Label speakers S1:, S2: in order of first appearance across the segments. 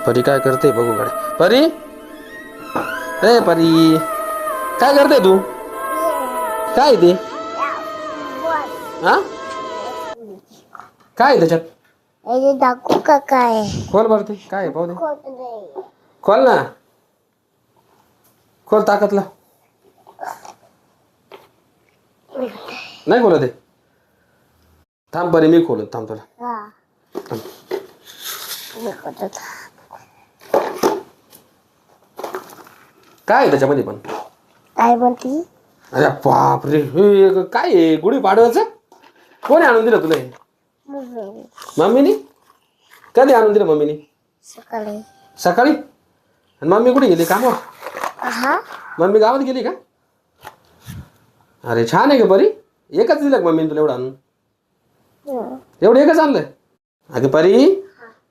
S1: परी काय करते बघू कडे. परी, ए परी, काय करते तू? काय ते? हा, काय त्याच्यात?
S2: दाखवू का काय?
S1: खोल भरते काय पाहू दे. खोल ना, खोल ताकतला. नाही खोलत आहे. थांब परी, मी खोलत थांब तुला. थांब. काय आहे त्याच्यामध्ये पण?
S2: काय म्हणती?
S1: अरे बाप रे, हे काय आहे? गुढी पाडवायचं? कोणी आणून दिलं तुला हे? मम्मीनी? कधी आणून दिलं मम्मीनी?
S2: सकाळी.
S1: सकाळी? आणि मम्मी कुठे गेली कामावर?
S2: हा,
S1: मम्मी गावात गेली का? अरे छान आहे का परी? एकच दिलं का मम्मीने तुला एवढं आणून? एवढं एकच आणलंय? अगं परी,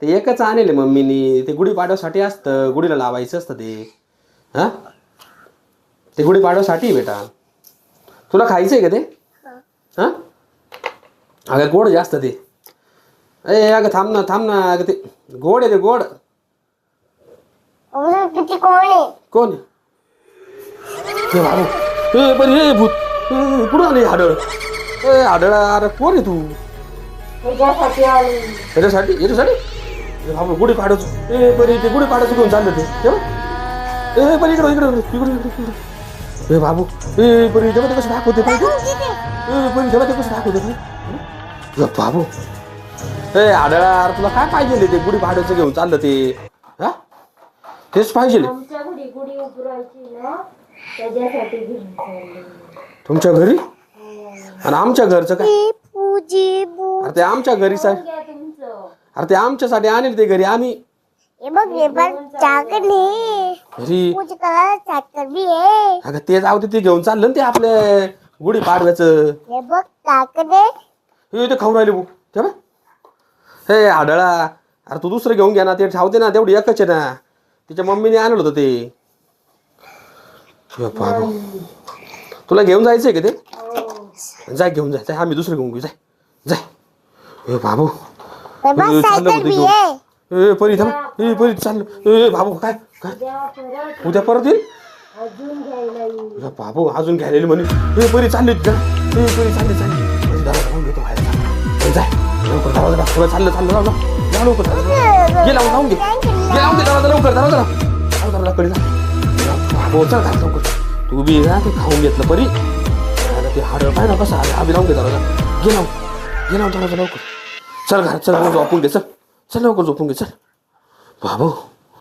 S1: ते एकच आणले मम्मीनी. ते गुढी पाडव्यासाठी असतं, गुढीला लावायचं असतं ते. हा, ते गुढी पाडव्यासाठी बेटा. तुला खायचंय का ते? हा, अगं गोड जास्त ते. ए अगं थांब ना, थांब ना. अगं ते गोड आहे, ते गोड.
S2: किती कोण आहे?
S1: कोण? हे बाबू, हे बरी, हे भूत, कुठं आली हाडळ? ए हाडळा, अरे कोण आहे तू?
S2: तुझ्यासाठी आली.
S1: याच्यासाठी? याच्यासाठी? बाबू गुढी पाडवतो. ए बरी, ते गुढी पाडवतो घेऊन चाललं ते. ए बरी, इकडं इकडं इकडं इकडं. ए बाबू, ए बरी, तेव्हा ते कसं दाखवते पाहिजे. ए बरी, तेव्हा ते कसं दाखवते पाहिजे. बाबू, ए हाडळा, अरे तुला काय पाहिजे ते? गुढी पाडवचं घेऊन चाललं ते. हा, तेच पाहिजे.
S2: आमच्या घरी गुढी उभारायची ना, त्याच्यासाठी घेऊन चालली.
S1: तुमच्या घरी? आणि आमच्या घरचं काय?
S2: पूजी
S1: अरे ते आमच्या घरी साहेब. अरे ते आमच्यासाठी आणेल ते घरी आम्ही.
S2: हे बघ, हे पण चाकण आहे.
S1: घरी
S2: पूजा करायला चाकर बी आहे.
S1: अगं ते जाऊ दे, ते घेऊन चाललं ना ते आपल्या गुढी पाडव्याचं.
S2: हे बघ चाकण आहे.
S1: हे ते खाऊन राहिले भाऊ तेव्हा. हे आढळा, अरे तू दुसरं घेऊन घ्या ना, ते ठावते ना, तेवढी एकच आहे ना. तिच्या मम्मीने आणलं होतं ते. बाबा, तुला घेऊन जायचंय का ते? जाय घेऊन जाय, आम्ही दुसरं घेऊन घेऊ. जाय जाय. हे बाबू,
S2: हे बघ सायकल बी आहे.
S1: ए परी थांब. ए परी चाललं. ए बाबू, काय काय उद्या परत येईल?
S2: अजून घ्यायला येईल.
S1: बाबू अजून घ्यायला म्हणे. ए परी चालली का? ए परी चालली चालली. दरवाजा लावून घेतो बाहेर. जाय लवकर, दरवाजा लाव. पुढे चाललं चाललं. लाव लाव लवकर. घे लावून लावून घे. घे लावून घे दरवाजा लवकर. दरवाजा लाव. दरवाजा कडे जा. बाबू चल घाल लवकर. तू बी ना ते खाऊन घेतलं परी. ते हाडं पाय ना कसं आलं. आम्ही लावून घे दरवाजा. घे लावून. घे लावून दरवाजा लवकर. चल घरात चल, झोपून घे. चल चल लवकर झोपून घे. चल बाबू.